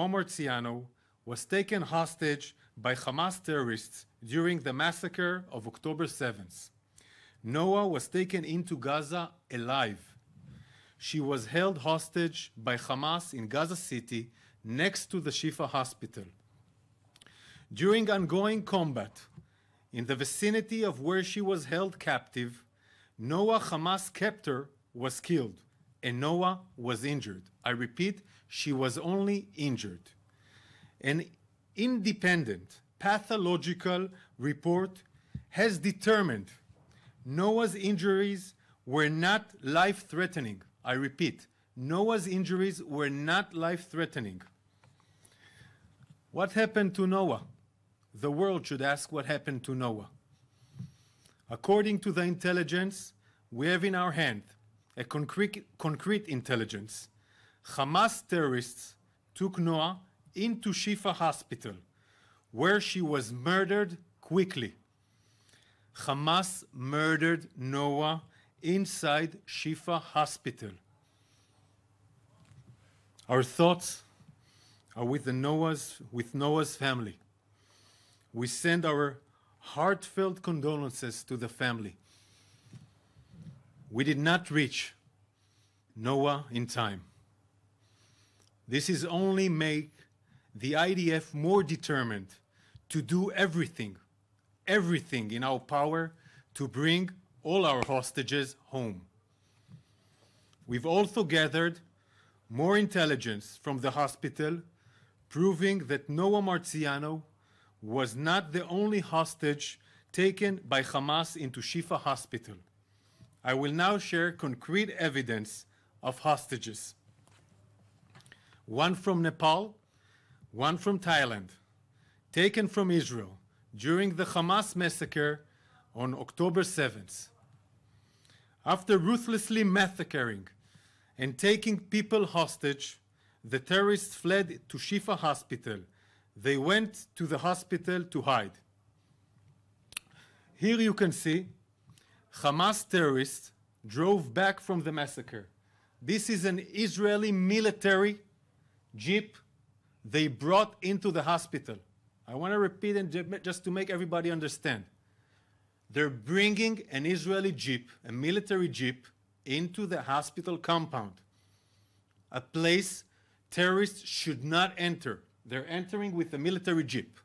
Marziano was taken hostage by Hamas terrorists during the massacre of October 7th. Noah was taken into Gaza alive. She was held hostage by Hamas in Gaza City next to the Shifa hospital. During ongoing combat in the vicinity of where she was held captive, Noah Hamas captor was killed and Noah was injured. I repeat, she was only injured. An independent pathological report has determined Noah's injuries were not life-threatening. I repeat, Noah's injuries were not life-threatening. What happened to Noah? The world should ask what happened to Noah. According to the intelligence we have in our hand, a concrete intelligence, Hamas terrorists took Noah into Shifa hospital, where she was murdered quickly. Hamas murdered Noah inside Shifa hospital. Our thoughts are with Noah's family. We send our heartfelt condolences to the family. We did not reach Noah in time. This is only make the IDF more determined to do everything in our power to bring all our hostages home. We've also gathered more intelligence from the hospital, proving that Noah Marziano was not the only hostage taken by Hamas into Shifa hospital. I will now share concrete evidence of hostages. One from Nepal, one from Thailand, taken from Israel during the Hamas massacre on October 7th. After ruthlessly massacring and taking people hostage, the terrorists fled to Shifa hospital. They went to the hospital to hide. Here you can see Hamas terrorists drove back from the massacre. This is an Israeli military jeep they brought into the hospital. I want to repeat it just to make everybody understand. They're bringing an Israeli jeep, a military jeep, into the hospital compound, a place terrorists should not enter. They're entering with a military jeep.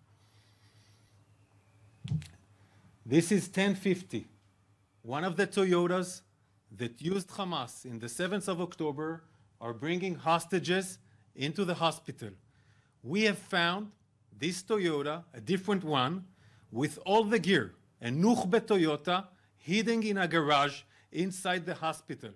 This is 1050, one of the Toyotas that used Hamas in the 7th of October are bringing hostages into the hospital. We have found this Toyota, a different one, with all the gear, a Nukhbe Toyota, hidden in a garage inside the hospital.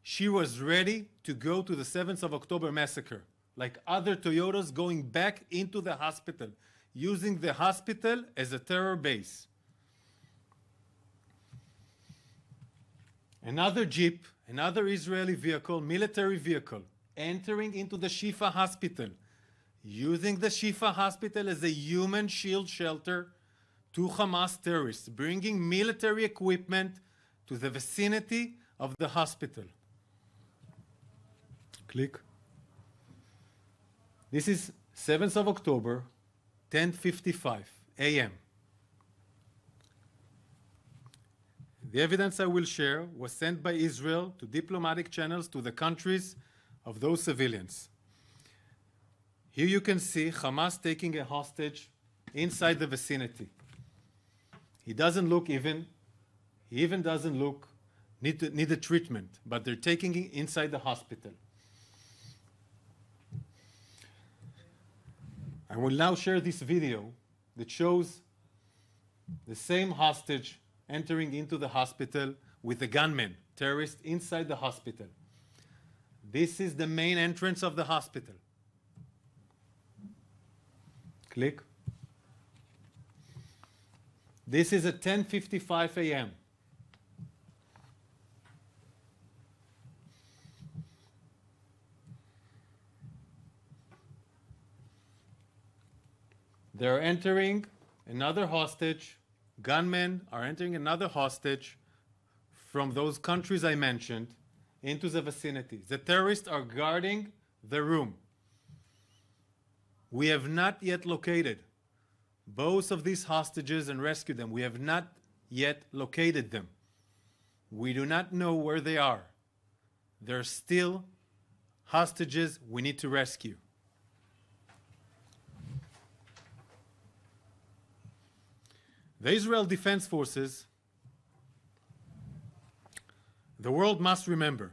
She was ready to go to the 7th of October massacre, like other Toyotas going back into the hospital, using the hospital as a terror base. Another jeep, another Israeli vehicle, military vehicle, entering into the Shifa hospital, using the Shifa hospital as a human shield shelter to Hamas terrorists, bringing military equipment to the vicinity of the hospital. Click. This is 7th of October, 10:55 a.m. The evidence I will share was sent by Israel to diplomatic channels to the countries of those civilians. Here you can see Hamas taking a hostage inside the vicinity. He even doesn't look need a treatment, but they're taking it inside the hospital. I will now share this video that shows the same hostage entering into the hospital with a gunman, terrorist, inside the hospital. This is the main entrance of the hospital. Click. This is at 10:55 a.m. They're entering another hostage. Gunmen are entering another hostage from those countries I mentioned into the vicinity. The terrorists are guarding the room. We have not yet located both of these hostages and rescued them. We have not yet located them. We do not know where they are. They're still hostages we need to rescue. The Israel Defense Forces, the world must remember,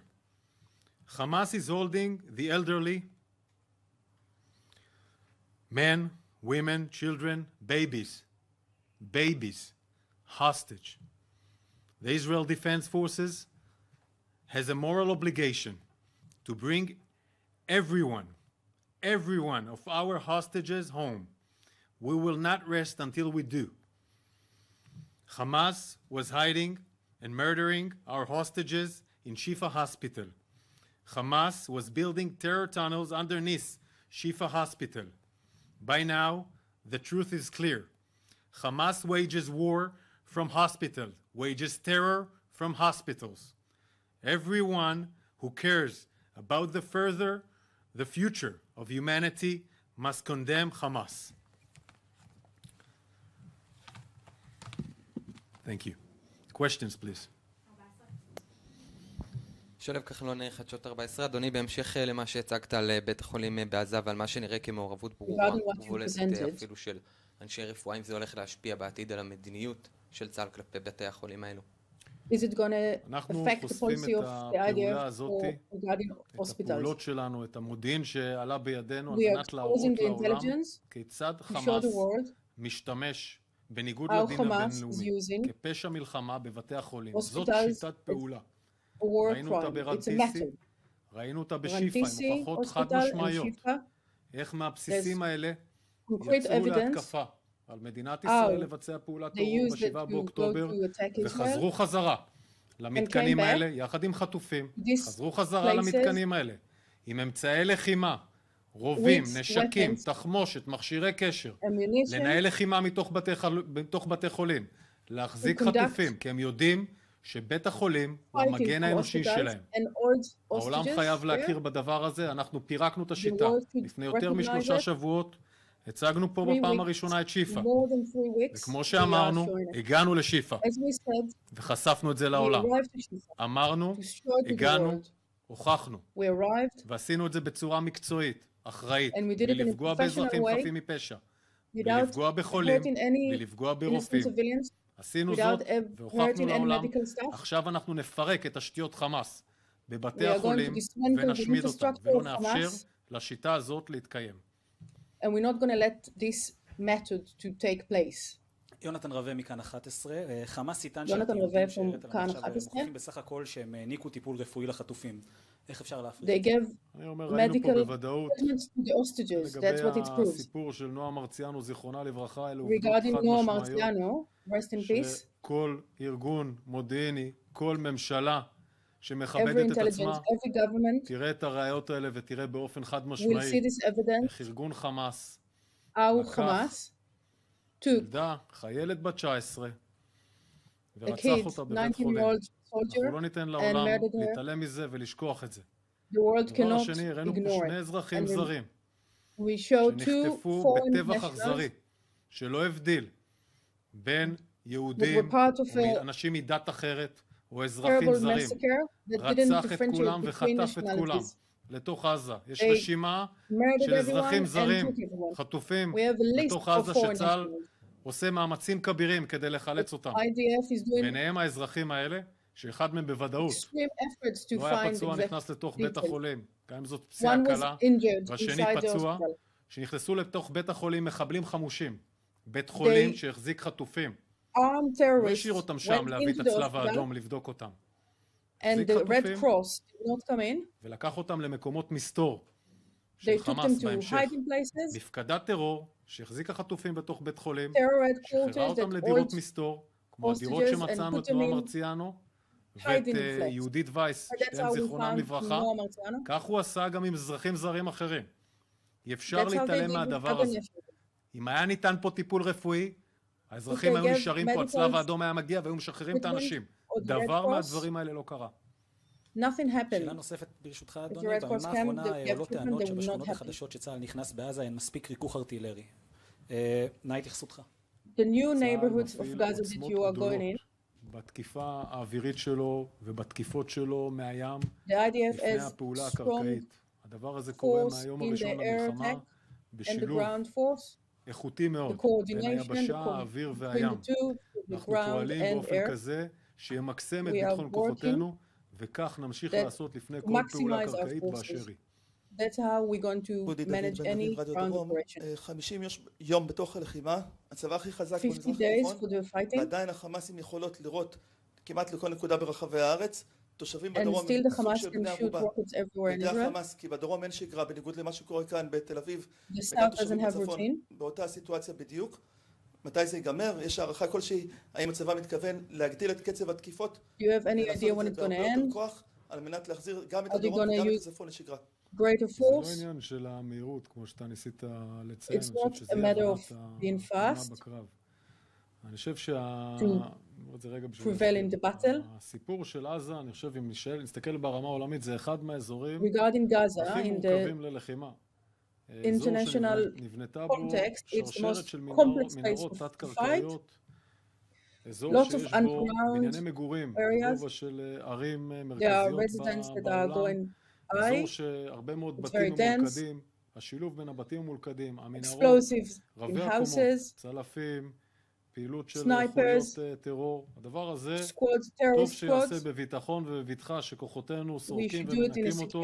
Hamas is holding the elderly, men, women, children, babies, hostage. The Israel Defense Forces has a moral obligation to bring every one of our hostages home. We will not rest until we do. Hamas was hiding and murdering our hostages in Shifa Hospital. Hamas was building terror tunnels underneath Shifa Hospital. By now, the truth is clear. Hamas wages war from hospitals, wages terror from hospitals. Everyone who cares about the future of humanity must condemn Hamas. Thank you. Questions, please. שולב כחלון, חדשות 14. אדוני, בהמשך למה שהצגת על בית החולים בעזה ועל מה שנראה כמעורבות ברורה ובולטת אפילו של אנשי רפואה, אם זה הולך להשפיע בעתיד על המדיניות של צה"ל כלפי בתי החולים האלו? אנחנו חושפים את הפעולה הזאת, את הפעולות שלנו, את המודיעין שעלה בידינו, על מנת להראות לעולם כיצד חמאס משתמש בניגוד לדין הבינלאומי כפשע מלחמה בבתי החולים. זאת שיטת פעולה. ראינו אותה ברנטיסי, ראינו אותה בשיפה עם הוכחות חד משמעיות. איך מהבסיסים האלה יצאו להתקפה על מדינת ישראל לבצע פעולת טרור ב7 באוקטובר וחזרו חזרה למתקנים האלה יחד עם חטופים, חזרו חזרה למתקנים האלה עם אמצעי לחימה, רובים, נשקים, תחמושת, מכשירי קשר, לנהל לחימה מתוך בתי חולים, להחזיק חטופים, כי הם יודעים שבית החולים הוא המגן האנושי שלהם. העולם חייב להכיר בדבר הזה. אנחנו פירקנו את השיטה. לפני יותר מ3 שבועות הצגנו פה בפעם הראשונה את שיפה. וכמו שאמרנו, הגענו לשיפה. וחשפנו את זה לעולם. אמרנו, הגענו, הוכחנו. ועשינו את זה בצורה מקצועית, אחראית, בלי לפגוע באזרחים חפים מפשע, בלי לפגוע בחולים, בלי לפגוע ברופאים. עשינו זאת והוכחנו לעולם. עכשיו אנחנו נפרק את תשתיות חמאס בבתי החולים ונשמיד אותם ולא נאפשר לשיטה הזאת להתקיים. And we're not going to let this method to take place. יונתן רווה מכאן 11. חמאס איתן שהתיעודים שהראית לנו עכשיו מוכיחים בסך הכל שהם העניקו טיפול רפואי לחטופים. איך אפשר להפריד? אני אומר, ראינו פה בוודאות לגבי הסיפור של נועה מרציאנו, זיכרונה לברכה, אלו עובדות חד משמעיות, שכל ארגון מודיעיני, כל ממשלה שמכבדת את עצמה, תראה את הראיות האלה ותראה באופן חד משמעי איך ארגון חמאס לקח ילדה, חיילת בת 19 ורצח אותה בבית חולים. אנחנו לא ניתן לעולם להתעלם מזה ולשכוח את זה. דבר שני, הראינו פה 2 אזרחים זרים שנחטפו בטבח אכזרי שלא הבדיל בין יהודים או אנשים מדת אחרת או אזרחים זרים. רצח את כולם וחטף את כולם לתוך עזה. יש רשימה של אזרחים זרים חטופים לתוך עזה שצה"ל עושה מאמצים כבירים כדי לחלץ אותם. ביניהם האזרחים האלה, שאחד מהם בוודאות לא היה פצוע, נכנס לתוך בית החולים, גם אם זאת פציעה קלה, והשני פצוע, שנכנסו לתוך בית החולים מחבלים חמושים, בית חולים שהחזיק חטופים, לא השאיר אותם שם להביא את הצלב האדום לבדוק אותם. החזיק חטופים ולקח אותם למקומות מסתור של חמאס בהמשך. מפקדת טרור שהחזיקה חטופים בתוך בית חולים, שחררה אותם לדירות מסתור, כמו הדירות שמצאנו את נועה מרציאנו ואת יהודית וייס, שתיהם זיכרונם לברכה. כך הוא עשה גם עם אזרחים זרים אחרים. אי אפשר להתעלם מהדבר הזה. אם היה ניתן פה טיפול רפואי, האזרחים היו נשארים פה, הצלב האדום היה מגיע והיו משחררים את האנשים. דבר מהדברים האלה לא קרה. nothing happened. שאלה נוספת ברשותך אדוני, בימה האחרונה עולות טענות שבשכונות החדשות שצה"ל נכנס בעזה אין מספיק ריכוך ארטילרי. נא התייחסות. The new neighborhoods of Gaza that you are going in. בתקיפה האווירית שלו ובתקיפות שלו מהים לפני הפעולה הקרקעית. הדבר הזה קורה מהיום הראשון למלחמה בשילוב איכותי מאוד בין היבשה, האוויר והים. אנחנו פועלים באופן כזה שימקסם את ביטחון כוחותינו, וכך נמשיך לעשות לפני כל פעולה קרקעית באשר היא. That's how we're going to manage any ground operation. 50 יום בתוך הלחימה, הצבא הכי חזק במזרח התיכון, ועדיין החמאסים יכולות לירות כמעט לכל נקודה ברחבי הארץ, תושבים בדרום הם סוג של בני ערובה. בידי החמאס, כי בדרום אין שגרה, בניגוד למה שקורה כאן בתל אביב, וגם תושבים בצפון, באותה סיטואציה בדיוק. מתי זה ייגמר? יש הערכה כלשהי, האם הצבא מתכוון להגדיל את קצב התקיפות? ולעשות את זה בהרבה יותר כוח, על מנת להחזיר גם את הדרום וגם את הצפון לשגרה. זה לא עניין של המהירות, כמו שאתה ניסית לציין. It's not a matter of being fast. אני חושב הסיפור של עזה, אני חושב אם נסתכל ברמה העולמית, זה אחד מהאזורים הכי מורכבים ללחימה. International context, it's the most complex place to fight. Lots of underground areas. There are residents that are going by. It's very dense. Explosives in houses. פעילות של חוליות טרור. הדבר הזה טוב שיעשה בביטחון ובבטחה שכוחותינו סורקים ומנקים אותו,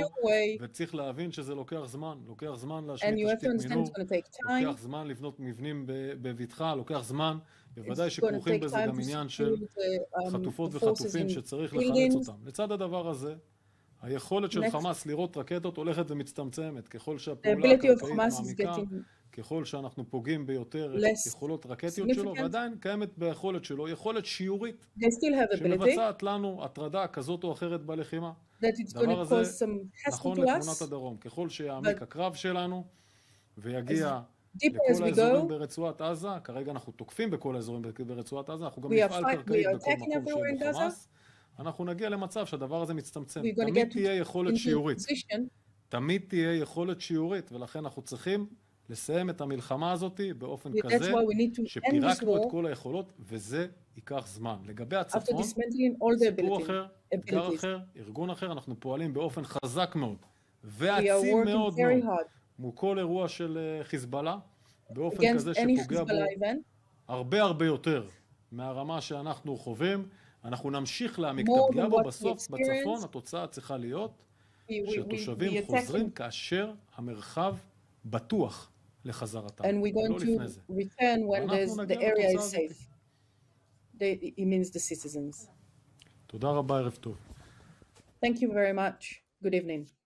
וצריך להבין שזה לוקח זמן. לוקח זמן להשמיד תשתית מינור, לוקח זמן לבנות מבנים בבטחה, לוקח זמן. בוודאי שכרוכים בזה גם עניין של חטופות וחטופים שצריך לחלץ אותם. לצד הדבר הזה, היכולת של חמאס לירות רקטות הולכת ומצטמצמת, ככל שהפעולה הקרקעית מעמיקה, ככל שאנחנו פוגעים ביותר יכולות רקטיות שלו, ועדיין קיימת ביכולת שלו יכולת שיורית שמבצעת לנו הטרדה כזאת או אחרת בלחימה. הדבר הזה נכון לתמונת הדרום. ככל שיעמיק הקרב שלנו ויגיע לכל האזורים ברצועת עזה, כרגע אנחנו תוקפים בכל האזורים ברצועת עזה, אנחנו גם נפעל קרקעית בכל מקום שיהיה בחמאס, אנחנו נגיע למצב שהדבר הזה מצטמצם. תמיד תהיה יכולת שיורית. תמיד תהיה יכולת שיורית, ולכן אנחנו צריכים לסיים את המלחמה הזאת באופן כזה שפירקנו את כל היכולות, וזה ייקח זמן. לגבי הצפון, סיפור אחר, אתגר אחר, ארגון אחר, אנחנו פועלים באופן חזק מאוד ועצים מאוד מאוד מול כל אירוע של חיזבאללה, באופן כזה שפוגע בו הרבה יותר מהרמה שאנחנו חווים. אנחנו נמשיך להעמיק את הפגיעה בו. בסוף בצפון התוצאה צריכה להיות שתושבים חוזרים כאשר המרחב בטוח לחזרתם, and we're going to return when the area is safe. It means the citizens. תודה רבה, ערב טוב. Thank you very much. Good evening.